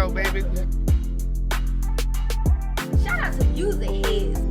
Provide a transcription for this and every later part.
go, baby. Shout out to Muziq Headz.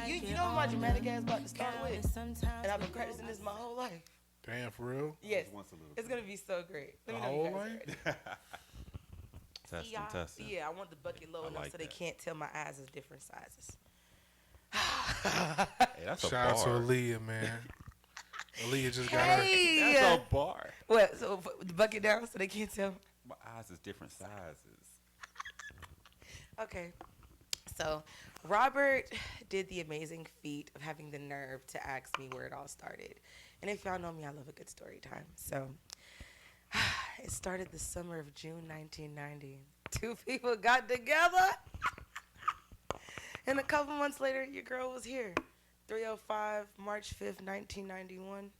You know what my dramatic ass about to start with? And I've been practicing this my whole life. Damn, for real? Yes. It's going to be so great. Let me know you guys are ready. Testing. Yeah, I want the bucket low enough so they can't tell my eyes is different sizes. Hey, that's a Shout out to bar. Aaliyah, man. Aaliyah just got her. That's a bar. What? So the bucket down so they can't tell? My eyes is different sizes. Okay. So Robert did the amazing feat of having the nerve to ask me where it all started. And if y'all know me, I love a good story time. So it started the summer of June 1990. Two people got together. And a couple months later, your girl was here. 305, March 5th, 1991.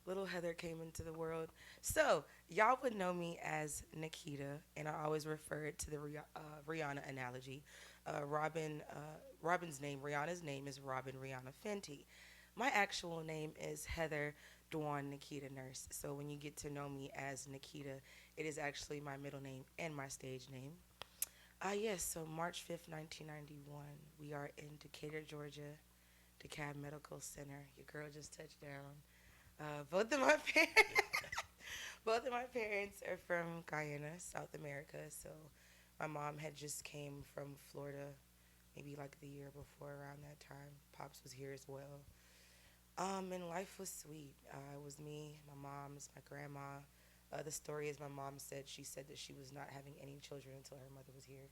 Little Heather came into the world. So y'all would know me as NIKEITA, and I always refer to the Rihanna analogy. Robin's name, Rihanna's name is Robin Rihanna Fenty. My actual name is Heather Dwan NIKEITA Nurse. So when you get to know me as NIKEITA, it is actually my middle name and my stage name. Yes, so March 5th, 1991, we are in Decatur, Georgia, DeKalb Medical Center. Your girl just touched down. Both of my parents are from Guyana, South America. So my mom had just came from Florida, maybe like the year before around that time. Pops was here as well. And life was sweet. It was me, my mom's, my grandma. The story is my mom said she said that she was not having any children until her mother was here.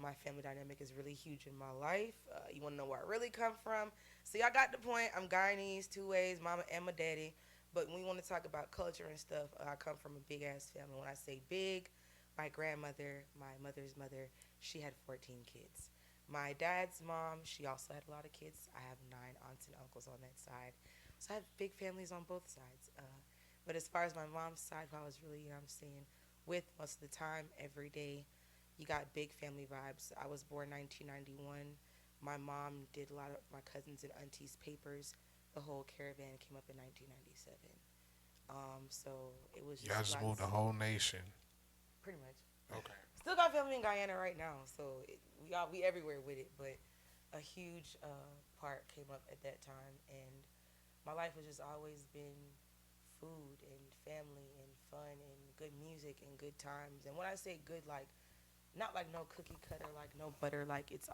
My family dynamic is really huge in my life. You want to know where I really come from? So y'all got the point. I'm Guyanese, two ways, mama and my daddy. But when we want to talk about culture and stuff, I come from a big-ass family. When I say big, my grandmother, my mother's mother, she had 14 kids. My dad's mom, she also had a lot of kids. I have 9 aunts and uncles on that side. So I have big families on both sides. But as far as my mom's side, I was really, with most of the time, every day, you got big family vibes. I was born 1991. My mom did a lot of my cousins and aunties' papers. The whole caravan came up in 1997. So it was just... Y'all just moved the whole nation. Pretty much. Okay. Still got family in Guyana right now, so we everywhere with it. But a huge part came up at that time, and my life has just always been food and family and fun and good music and good times. And when I say good, like not like no cookie cutter, like no butter, like it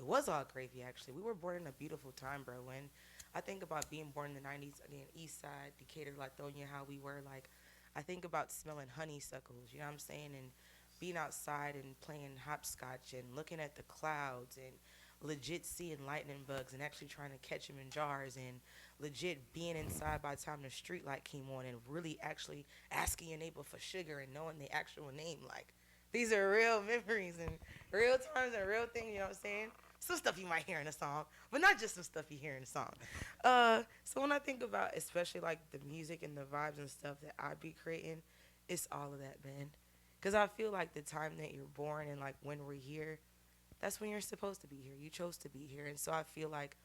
was all gravy actually. We were born in a beautiful time, bro. When I think about being born in the 90s, again, East Side, Decatur, Lithonia, how we were, like I think about smelling honeysuckles, you know what I'm saying, and being outside and playing hopscotch and looking at the clouds and legit seeing lightning bugs and actually trying to catch them in jars and legit being inside by the time the street light came on and really actually asking your neighbor for sugar and knowing the actual name. Like, these are real memories and real times and real things, you know what I'm saying? Some stuff you might hear in a song, but not just some stuff you hear in a song. So when I think about especially like the music and the vibes and stuff that I be creating, it's all of that, man. Because I feel like the time that you're born and like when we're here, that's when you're supposed to be here. You chose to be here. And so I feel like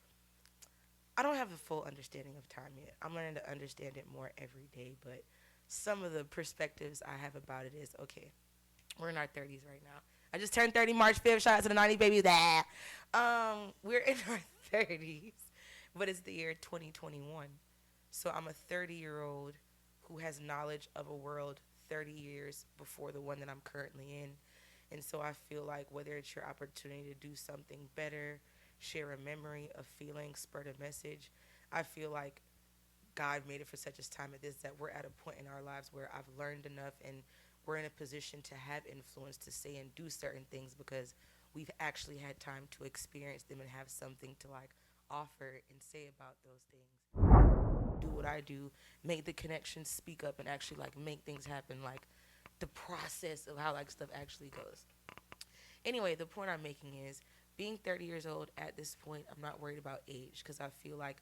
I don't have a full understanding of time yet. I'm learning to understand it more every day. But some of the perspectives I have about it is, okay, we're in our 30s right now. I just turned 30 March 5th. Shout out to the 90s babies. We're in our 30s, but it's the year 2021. So I'm a 30-year-old who has knowledge of a world 30 years before the one that I'm currently in. And so I feel like whether it's your opportunity to do something better, share a memory, a feeling, spread a message. I feel like God made it for such a time as this that we're at a point in our lives where I've learned enough and we're in a position to have influence to say and do certain things because we've actually had time to experience them and have something to like offer and say about those things. Do what I do, make the connections, speak up, and actually like make things happen. Like the process of how like stuff actually goes. Anyway, the point I'm making is being 30 years old at this point, I'm not worried about age because I feel like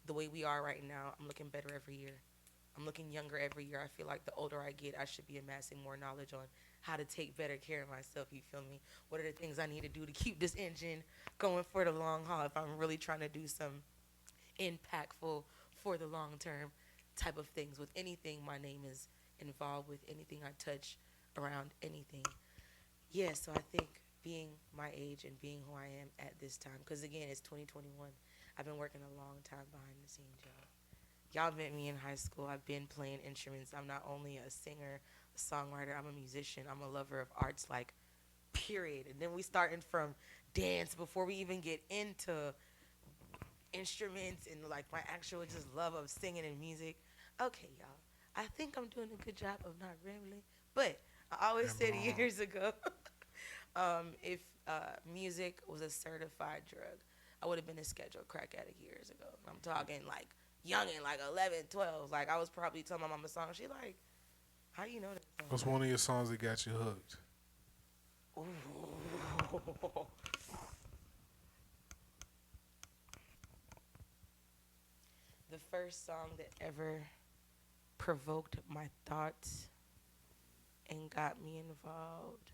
the way we are right now, I'm looking better every year. I'm looking younger every year. I feel like the older I get, I should be amassing more knowledge on how to take better care of myself. You feel me? What are the things I need to do to keep this engine going for the long haul if I'm really trying to do some impactful for the long term type of things. With anything, my name is involved with anything I touch around anything. Yeah, so I think being my age and being who I am at this time, because again, it's 2021. I've been working a long time behind the scenes, y'all. Y'all met me in high school. I've been playing instruments. I'm not only a singer, a songwriter, I'm a musician. I'm a lover of arts, like, period. And then we starting from dance before we even get into instruments and, like, my actual just love of singing and music. Okay, y'all. I think I'm doing a good job of not rambling. But I always said years ago, if music was a certified drug, I would have been a scheduled crack addict years ago. I'm talking like youngin', like 11, 12. Like I was probably telling my mom a song. She like, how you know that song? What's one of your songs that got you hooked? Ooh. The first song that ever provoked my thoughts and got me involved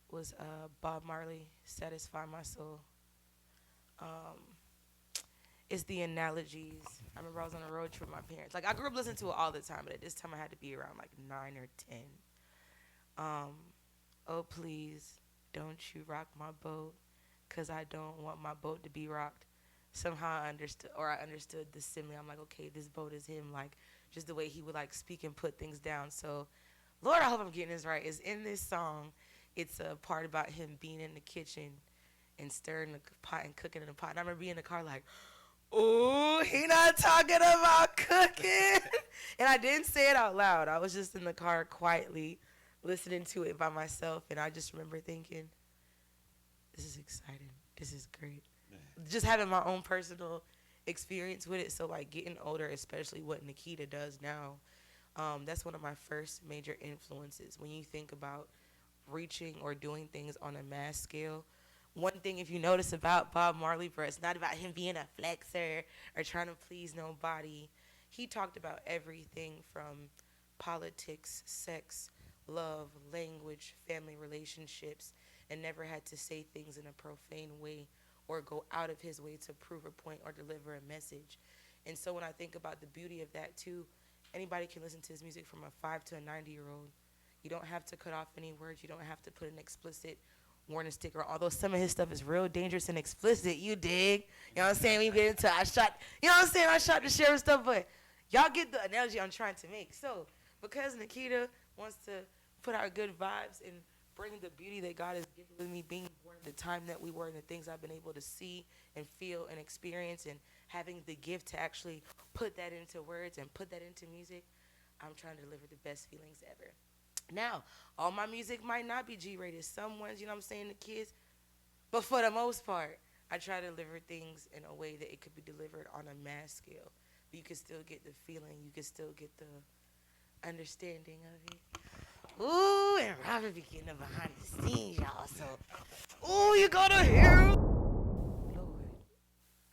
was Bob Marley, Satisfy My Soul. It's the analogies. I remember I was on a road trip with my parents. Like, I grew up listening to it all the time, but at this time I had to be around, like, 9 or 10. Oh, please, don't you rock my boat, 'cause I don't want my boat to be rocked. Somehow I understood the simile. I'm like, okay, this boat is him, like, just the way he would, like, speak and put things down. So, Lord, I hope I'm getting this right. Is in this song, it's a part about him being in the kitchen and stirring the pot and cooking in the pot. And I remember being in the car like, ooh, he not talking about cooking. And I didn't say it out loud. I was just in the car quietly listening to it by myself. And I just remember thinking, this is exciting. This is great. Just having my own personal experience with it. So, like, getting older, especially what NIKEITA does now, that's one of my first major influences. When you think about reaching or doing things on a mass scale, one thing, if you notice about Bob Marley, bro, it's not about him being a flexer or trying to please nobody. He talked about everything from politics, sex, love, language, family relationships, and never had to say things in a profane way or go out of his way to prove a point or deliver a message. And so when I think about the beauty of that too, anybody can listen to his music from a 5 to a 90-year-old. You don't have to cut off any words. You don't have to put an explicit warning sticker, although some of his stuff is real dangerous and explicit, you dig? You know what I'm saying? We get into I shot the sheriff stuff, but y'all get the analogy I'm trying to make. So because NIKEITA wants to put out good vibes and bring the beauty that God has given with me, being born in the time that we were and the things I've been able to see and feel and experience, and having the gift to actually put that into words and put that into music, I'm trying to deliver the best feelings ever. Now, all my music might not be G-rated. Some ones, you know what I'm saying, the kids. But for the most part, I try to deliver things in a way that it could be delivered on a mass scale. But you can still get the feeling. You can still get the understanding of it. Ooh, and Robert be getting up behind the scenes, y'all. So, ooh, you gotta hear. Lord,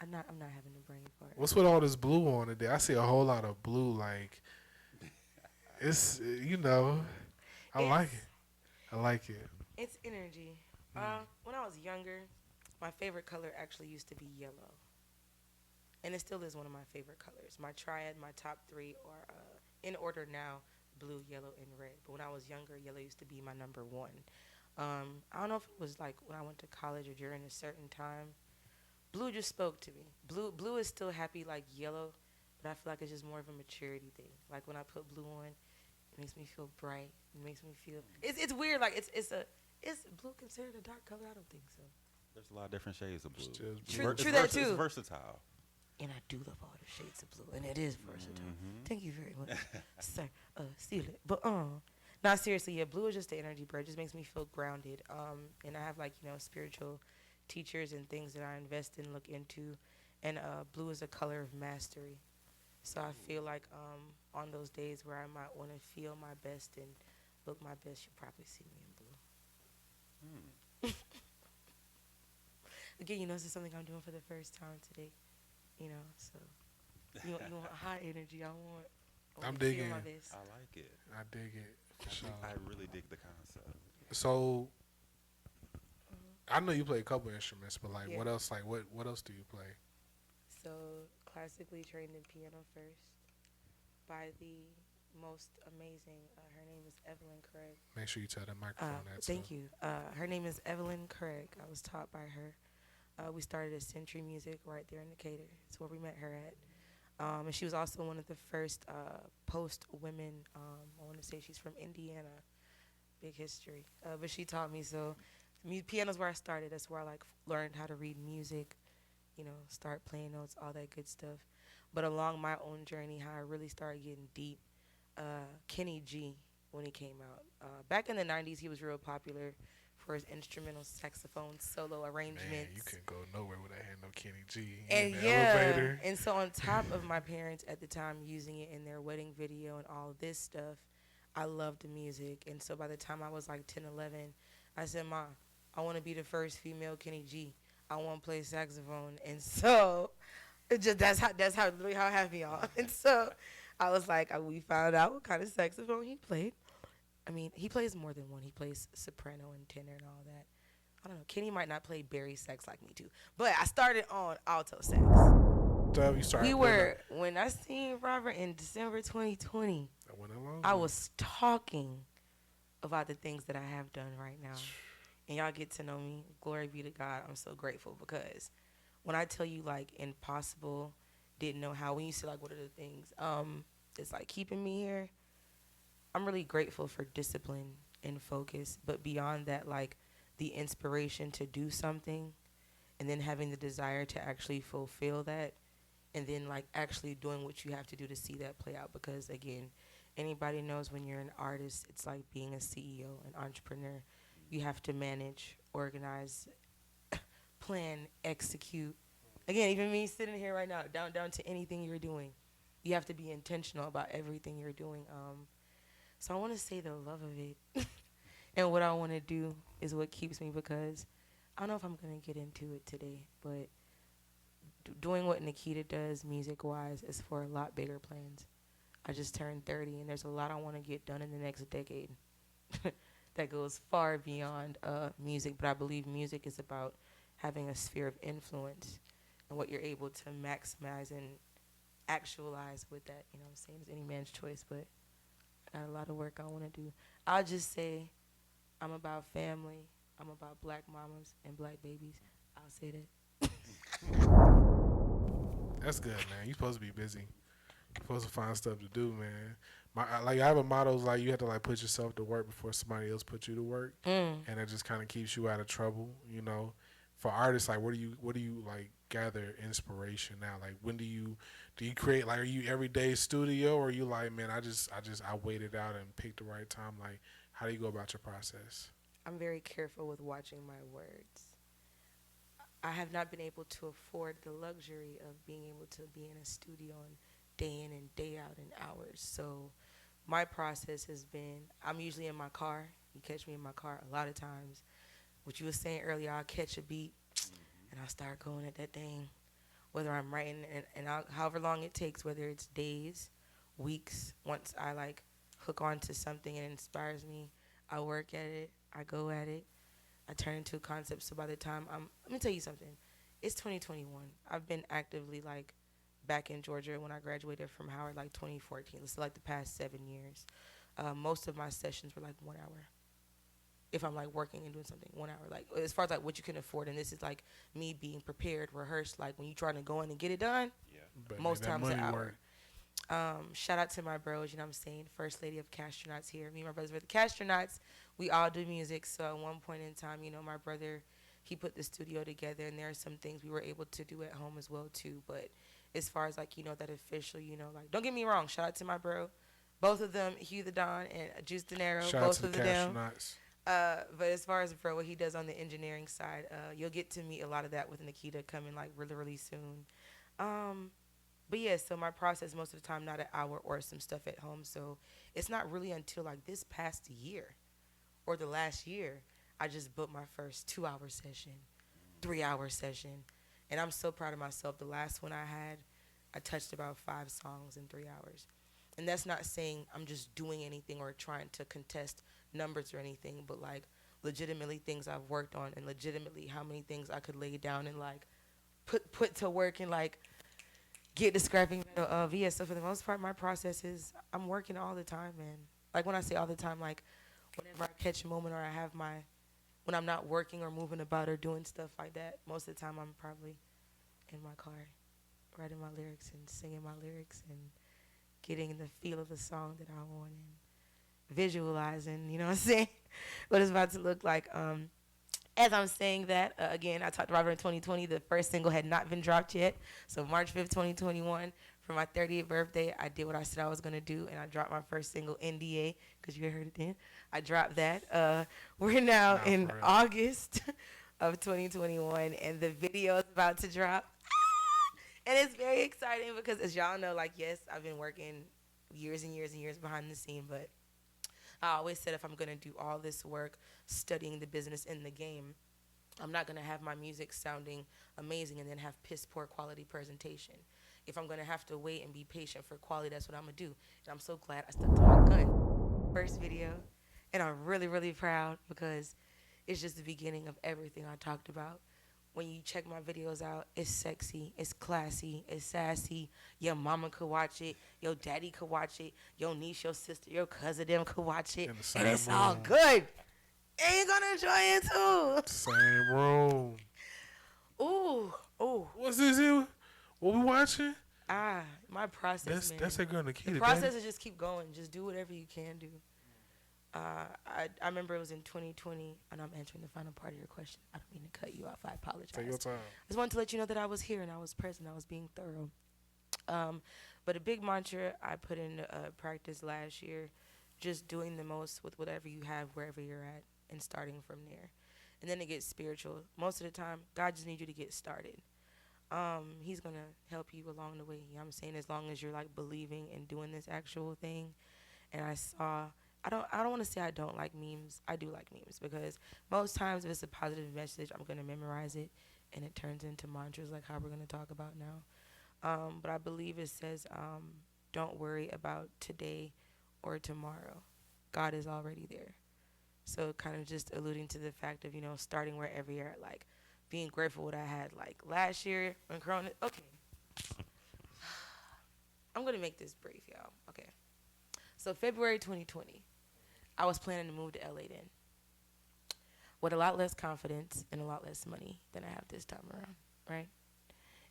I'm not having the brain part. What's with all this blue on today? I see a whole lot of blue. Like, it's, I like it. I like it. It's energy. When I was younger, my favorite color actually used to be yellow. And it still is one of my favorite colors. My triad, my top 3 are in order now, blue, yellow, and red. But when I was younger, yellow used to be my number 1. I don't know if it was like when I went to college or during a certain time. Blue just spoke to me. Blue is still happy like yellow, but I feel like it's just more of a maturity thing. Like when I put blue on, it makes me feel bright. It makes me feel it's weird. Like is blue considered a dark color? I don't think so. There's a lot of different shades of blue. True that too. It's versatile. And I do love all the shades of blue, and it is versatile. Thank you very much, sir. Seal it. But not seriously. Yeah, blue is just the energy, bro. It just makes me feel grounded. And I have like spiritual teachers and things that I invest in, look into, and blue is a color of mastery. So I feel like on those days where I might want to feel my best and look my best, you'll probably see me in blue. Again, this is something I'm doing for the first time today. So you want high energy. I want I'm to feel digging. my best. I like it. I dig it. For sure. I really dig the concept. So I know you play a couple instruments, but like, Yeah. what else? Like, what else do you play? So classically trained in piano first by the most amazing. Her name is Evelyn Craig. Make sure you tell the microphone that. Thank you. Her name is Evelyn Craig. I was taught by her. We started at Century Music right there in NIKEITA. That's where we met her at. And she was also one of the first post-women. I want to say she's from Indiana. Big history. But she taught me. So piano's where I started. That's where I learned how to read music, start playing notes, all that good stuff. But along my own journey, how I really started getting deep, Kenny G, when he came out. Back in the 90s, he was real popular for his instrumental saxophone solo arrangements. Man, you couldn't go nowhere with that hand no Kenny G And in the elevator. and so on top of my parents at the time using it in their wedding video and all this stuff, I loved the music. And so by the time I was like 10, 11, I said, Ma, I want to be the first female Kenny G. I want to play saxophone. And so it just that's how literally how happy y'all. And so I was like, we found out what kind of saxophone he played. I mean, he plays more than one. He plays soprano and tenor and all that. I don't know. Kenny might not play bari sax like me too, but I started on alto sax. So you started. When I seen Robert in December 2020. I went along. I was talking about the things that I have done right now, and y'all get to know me. Glory be to God. I'm so grateful because when I tell you impossible, didn't know how. When you say what are the things, it's keeping me here. I'm really grateful for discipline and focus, but beyond that, the inspiration to do something and then having the desire to actually fulfill that and then actually doing what you have to do to see that play out. Because again, anybody knows when you're an artist, it's like being a CEO, an entrepreneur. You have to manage, organize, plan, execute. Again, even me sitting here right now, down to anything you're doing, you have to be intentional about everything you're doing. So I want to say the love of it and what I want to do is what keeps me, because I don't know if I'm going to get into it today, but doing what NIKEITA does music-wise is for a lot bigger plans. I just turned 30, and there's a lot I want to get done in the next decade that goes far beyond music, but I believe music is about having a sphere of influence and what you're able to maximize and actualize with that. You know what I'm saying? It's any man's choice, but I got a lot of work I want to do. I'll just say I'm about family. I'm about black mamas and black babies. I'll say that. That's good, man. You're supposed to be busy. You're supposed to find stuff to do, man. I have a motto you have to put yourself to work before somebody else puts you to work, and it just kind of keeps you out of trouble, For artists, where do you gather inspiration now? When do you create? Are you everyday studio, or are you man, I waited out and picked the right time? How do you go about your process? I'm very careful with watching my words. I have not been able to afford the luxury of being able to be in a studio and day in and day out in hours. So my process has been, I'm usually in my car. You catch me in my car a lot of times. What you were saying earlier, I'll catch a beat and I'll start going at that thing. Whether I'm writing and however long it takes, whether it's days, weeks, once I hook on to something and it inspires me, I work at it, I go at it, I turn into a concept. So by the time let me tell you something, it's 2021. I've been actively back in Georgia when I graduated from Howard 2014. So the past 7 years. Most of my sessions were 1 hour. If I'm working and doing something, 1 hour, as far as what you can afford, and this is me being prepared, rehearsed, when you trying to go in and get it done. Yeah. Most times an hour. Shout out to my bros, you know what I'm saying? First lady of Castronauts here. Me and my brothers were the Castronauts. We all do music. So at one point in time, my brother he put the studio together, and there are some things we were able to do at home as well too. But as far as like that official, like don't get me wrong, shout out to my bro, both of them, Hugh the Don and Juice De Niro, Shout out both to of the them. Castronauts. But as far as bro, what he does on the engineering side, you'll get to meet a lot of that with NIKEITA coming like really really soon. But yeah, so my process most of the time not an hour or some stuff at home. So it's not really until like this past year or the last year I just booked my first 2-hour session, 3-hour session, and I'm so proud of myself. The last one I touched about 5 songs in 3 hours. And that's not saying I'm just doing anything or trying to contest numbers or anything, but like legitimately things I've worked on and legitimately how many things I could lay down and like put to work and like get the scrapping metal of. Yeah, so for the most part my process is I'm working all the time, man. Like when I say all the time, like whenever I catch a moment or I have when I'm not working or moving about or doing stuff like that, most of the time I'm probably in my car writing my lyrics and singing my lyrics and getting the feel of the song that I want and visualizing, you know what I'm saying, what it's about to look like. As I'm saying that, again, I talked to Robert in 2020. The first single had not been dropped yet. So March 5th, 2021, for my 30th birthday, I did what I said I was going to do, and I dropped my first single, NDA, because you heard it then. I dropped that. We're now in August of 2021, and the video is about to drop. And it's very exciting because, as y'all know, like, yes, I've been working years and years and years behind the scene, but I always said if I'm going to do all this work studying the business in the game, I'm not going to have my music sounding amazing and then have piss poor quality presentation. If I'm going to have to wait and be patient for quality, that's what I'm going to do. And I'm so glad I stuck to my gun. First video, and I'm really, really proud because it's just the beginning of everything I talked about. When you check my videos out, it's sexy, it's classy, it's sassy. Your mama could watch it, your daddy could watch it, your niece, your sister, your cousin, them could watch it, and it's all good. And you're gonna enjoy it too. Same room. Ooh. What's this here? What we watching? My process, man. That's a girl NIKEITA. The process is just keep going. Just do whatever you can do. I remember it was in 2020, and I'm answering the final part of your question. I don't mean to cut you off. I apologize. Take your time. I just wanted to let you know that I was here and I was present. I was being thorough. But a big mantra I put into practice last year, just doing the most with whatever you have, wherever you're at, and starting from there. And then it gets spiritual. Most of the time, God just needs you to get started. He's going to help you along the way. You know what I'm saying? As long as you're, like, believing and doing this actual thing. And I don't want to say I don't like memes. I do like memes because most times if it's a positive message, I'm going to memorize it, and it turns into mantras like how we're going to talk about now. But I believe it says, don't worry about today or tomorrow. God is already there. So kind of just alluding to the fact of, starting wherever you're at, like being grateful what I had like last year when Corona. Okay. I'm going to make this brief, y'all. Okay. So February 2020, I was planning to move to LA then with a lot less confidence and a lot less money than I have this time around, right?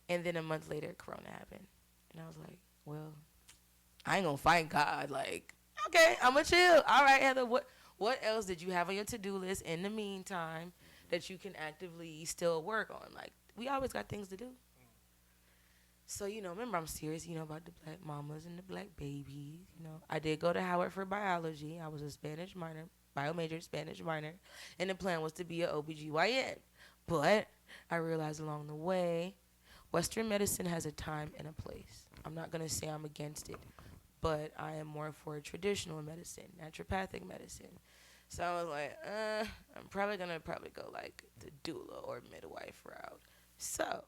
And then a month later, Corona happened. And I was like, well, I ain't going to fight God. Like, okay, I'm going to chill. All right, Heather, what else did you have on your to-do list in the meantime that you can actively still work on? Like, we always got things to do. So, remember I'm serious, about the black mamas and the black babies. I did go to Howard for biology. I was a Spanish minor, bio major, Spanish minor. And the plan was to be an OBGYN. But I realized along the way, Western medicine has a time and a place. I'm not going to say I'm against it, but I am more for traditional medicine, naturopathic medicine. So I was like, I'm probably going to go like the doula or midwife route. So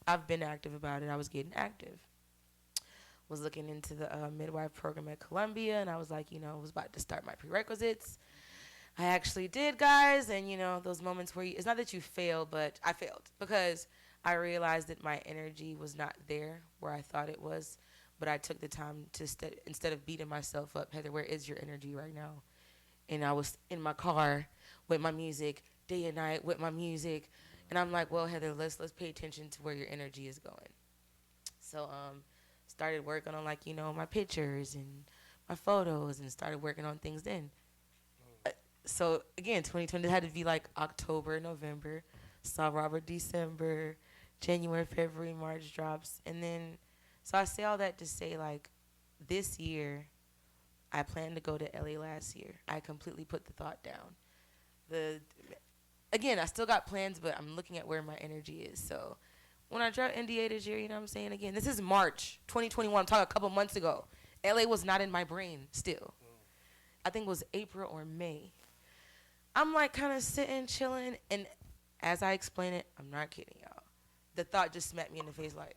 I've been active about it. I was getting active. Was looking into the midwife program at Columbia, and I was like, was about to start my prerequisites. I actually did, guys, and, those moments where it's not that you fail, but I failed because I realized that my energy was not there where I thought it was, but I took the time to, instead of beating myself up, Heather, where is your energy right now? And I was in my car with my music, day and night with my music. And I'm like, well, Heather, let's pay attention to where your energy is going. So started working on, like, my pictures and my photos and started working on things then. So, again, 2020 had to be, like, October, November. Saw Robert December, January, February, March drops. And then, so I say all that to say, like, this year, I planned to go to LA last year. I completely put the thought down. Again, I still got plans, but I'm looking at where my energy is. So when I dropped NDA this year, you know what I'm saying? Again, this is March 2021. I'm talking a couple months ago. LA was not in my brain still. I think it was April or May. I'm like kind of sitting, chilling, and as I explain it, I'm not kidding y'all. The thought just smacked me in the face like,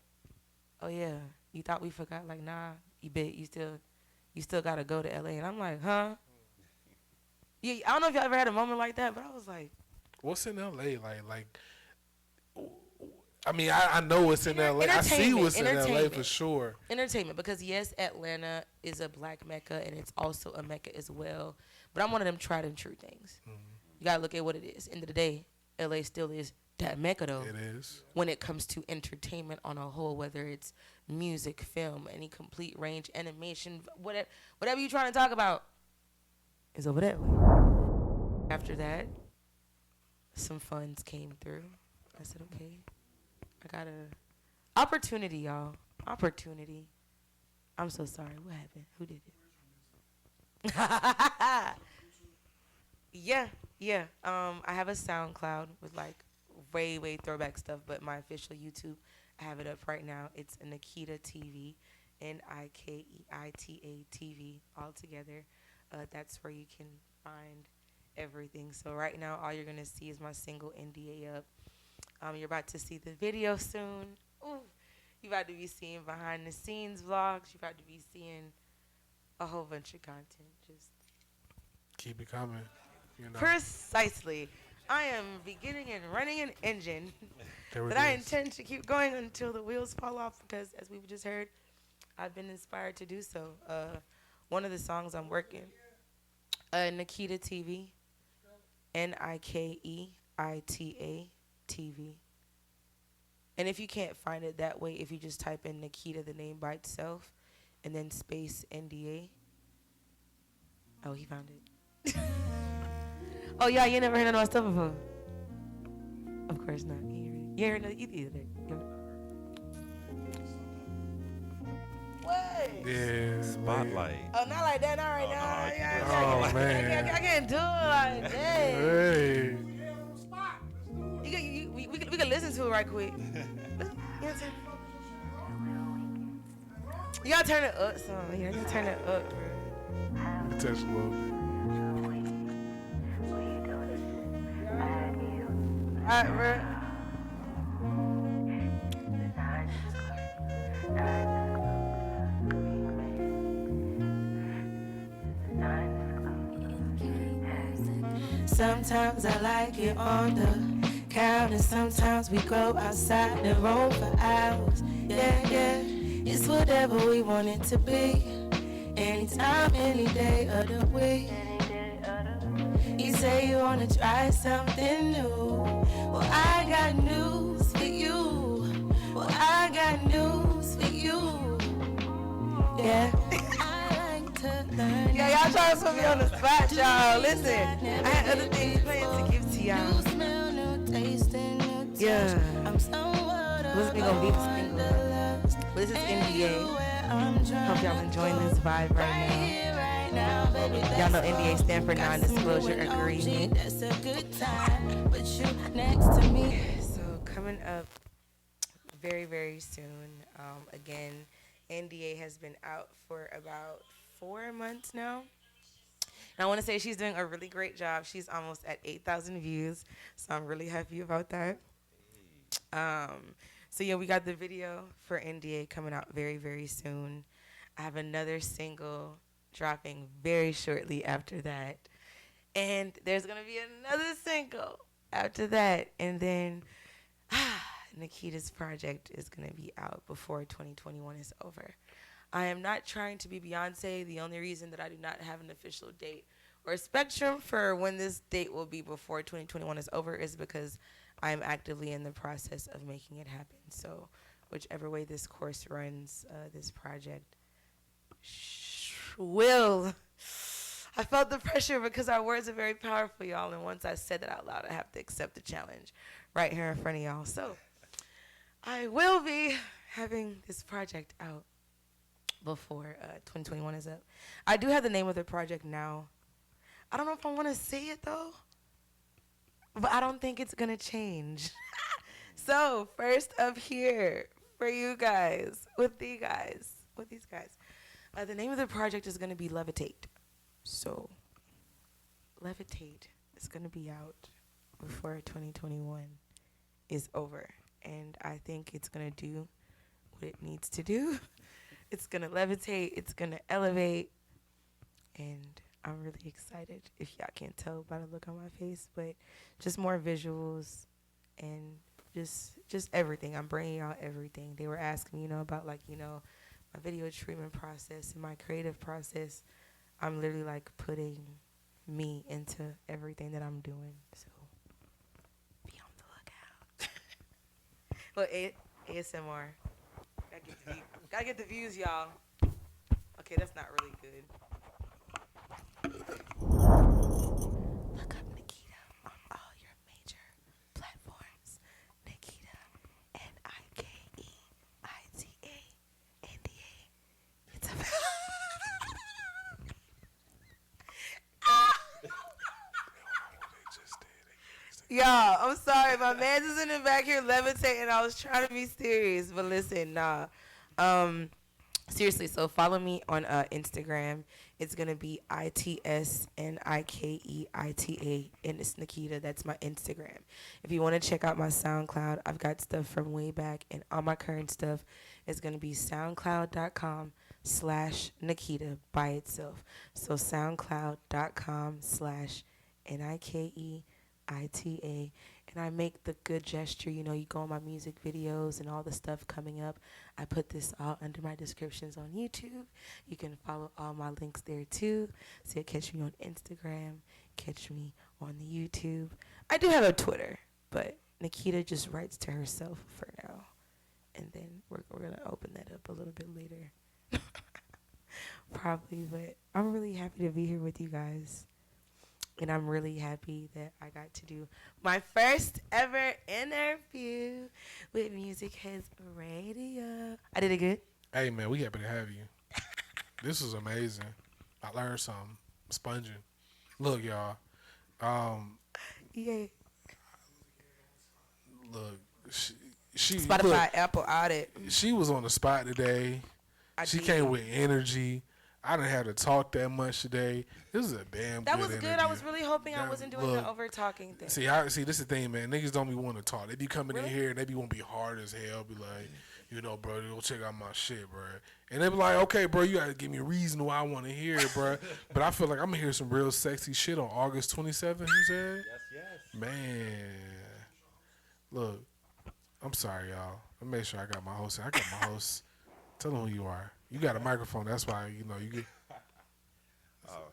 oh yeah, you thought we forgot? Like, nah, you still gotta go to LA. And I'm like, huh? Yeah, I don't know if y'all ever had a moment like that, but I was like, what's in LA? Like I mean, I know what's in LA. I see what's in LA for sure. Entertainment, because yes, Atlanta is a black mecca, and it's also a mecca as well. But I'm one of them tried and true things. Mm-hmm. You gotta look at what it is. End of the day, LA still is that mecca though. It is. When it comes to entertainment on a whole, whether it's music, film, any complete range, animation, whatever you're trying to talk about, is over that way. After that, some funds came through. I said, okay, I got a opportunity, y'all. Opportunity. I'm so sorry. What happened? Who did it? Yeah. I have a SoundCloud with like way throwback stuff, but my official YouTube, I have it up right now. It's NIKEITA TV, NIKEITA TV, all together. That's where you can find everything. So right now, all you're gonna see is my single NDA up. You're about to see the video soon. Ooh, you're about to be seeing behind the scenes vlogs. You're about to be seeing a whole bunch of content. Just keep it coming. You know. Precisely. I am beginning and running an engine that I intend to keep going until the wheels fall off, because as we've just heard, I've been inspired to do so. One of the songs I'm working, NIKEITA TV, NIKEITA TV. And if you can't find it that way, if you just type in NIKEITA, the name by itself, and then space NDA. Oh, he found it. Oh, yeah, you never heard of my stuff before? Of course not. You heard it either. What? Yeah. Spotlight. Oh, not like that. Not right now. Oh, man. I can't do it like that. Hey. We can listen to it right quick. You gotta turn it up, son. You gotta turn it up, bro. Touch a little bit. Alright, bro. Sometimes I like it on the counter. Sometimes we go outside and roam for hours. Yeah. It's whatever we want it to be. Anytime, any day of the week. You say you wanna try something new. Well, I got news for you. Yeah. Yeah, y'all trying to put me on the spot, y'all. Listen, I had other things planned to give to y'all. Yeah. What's we gonna be the single? But this is NDA. Hope y'all enjoying this vibe right now. Y'all know NDA stand for non-disclosure agreement. So coming up very soon. Again, NDA has been out for about 4 months now. And I want to say she's doing a really great job. She's almost at 8,000 views, so I'm really happy about that. So yeah, we got the video for NDA coming out very soon. I have another single dropping very shortly after that. And there's going to be another single after that. And then NIKEITA's project is going to be out before 2021 is over. I am not trying to be Beyonce. The only reason that I do not have an official date or spectrum for when this date will be before 2021 is over is because I am actively in the process of making it happen. So whichever way this course runs, this project will I felt the pressure because our words are very powerful, y'all. And once I said that out loud, I have to accept the challenge right here in front of y'all. So I will be having this project out before 2021 is up. I do have the name of the project now. I don't know if I want to say it, though. But I don't think it's going to change. So first up here for you guys, with these guys, the name of the project is going to be Levitate. So, Levitate is going to be out before 2021 is over. And I think it's going to do what it needs to do. It's going to levitate. It's going to elevate. And I'm really excited, if y'all can't tell by the look on my face. But just more visuals and just everything. I'm bringing y'all everything. They were asking me, about, my video treatment process and my creative process. I'm literally putting me into everything that I'm doing. So be on the lookout. Look, ASMR. Gotta get the views, y'all. Okay, that's not really good. Look up NIKEITA on all your major platforms. NIKEITA, NIKEITA, NDA. It's available. Y'all, I'm sorry. My man's is in the back here levitating. I was trying to be serious, but listen, nah. Seriously, so follow me on Instagram. It's going to be ITSNIKEITA, and it's NIKEITA. That's my Instagram. If you want to check out my SoundCloud, I've got stuff from way back, and all my current stuff is going to be soundcloud.com/NIKEITA by itself. So soundcloud.com/NIKEITA. And I make the good gesture, you go on my music videos and all the stuff coming up. I put this all under my descriptions on YouTube. You can follow all my links there too. So you'll catch me on Instagram, catch me on the YouTube. I do have a Twitter, but NIKEITA just writes to herself for now. And then we're going to open that up a little bit later. Probably, but I'm really happy to be here with you guys. And I'm really happy that I got to do my first ever interview with Muziq Headz Radio. I did it good. Hey, man, we happy to have you. This was amazing. I learned something. Sponging. Look, y'all. Yeah. Look, she Spotify, look, Apple audit. She was on the spot today. She came with energy. I didn't have to talk that much today. This is a damn That good was good. interview. I was really hoping I wasn't doing the over talking thing. See, this is the thing, man. Niggas don't be wanting to talk. They be coming in here and they be want to be hard as hell. Be like, bro, go check out my shit, bro. And they be like, okay, bro, you got to give me a reason why I want to hear it, bro. But I feel like I'm going to hear some real sexy shit on August 27th, you said? Yes. Man. Look, I'm sorry, y'all. Let me make sure I got my host. I got my host. Tell them who you are. You got a microphone. That's why, you get...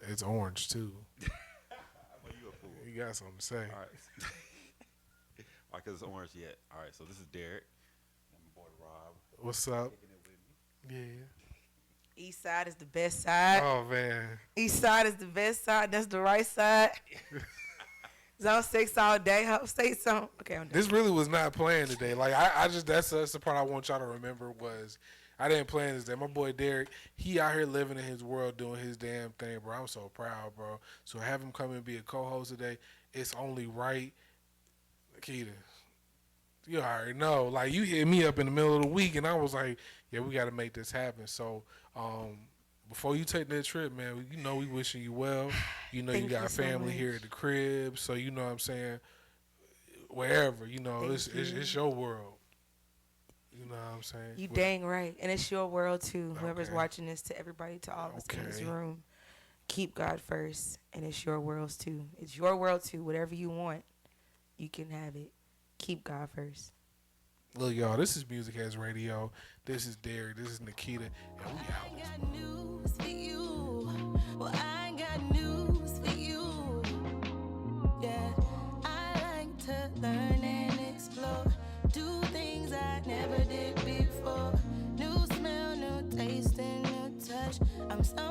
It's orange, too. Well, you a fool. You got something to say. All right. All right, because it's orange yet. All right, so this is Derek. And my boy Rob. What's up? Kicking it with me. Yeah. East side is the best side. Oh, man. East side is the best side. That's the right side. Zone 6 all day. Say something. Okay, I'm done. This really was not planned today. Like, I just, that's the part I want y'all to remember was I didn't plan this day. My boy Derek, he out here living in his world, doing his damn thing, bro. I'm so proud, bro. So have him come and be a co-host today. It's only right. NIKEITA, you already know. Like, you hit me up in the middle of the week, and I was like, yeah, we got to make this happen. So, before you take that trip, man, we wishing you well. You Thank you got you so family much. here at the crib, so you know what I'm saying. Wherever, it's your world. You know what I'm saying? You dang right. And it's your world, too. Whoever's Okay. watching this, to everybody, to all of us in this Okay. room. Keep God first. And it's your world, too. It's your world, too. Whatever you want, you can have it. Keep God first. Look, y'all, this is Muziq Headz Radio. This is Derek. This is NIKEITA. And we out. I got news for you. Well, I got news for you. Yeah, I like to learn and explore. Do things I never did before. New smell, new taste, and new touch. I'm so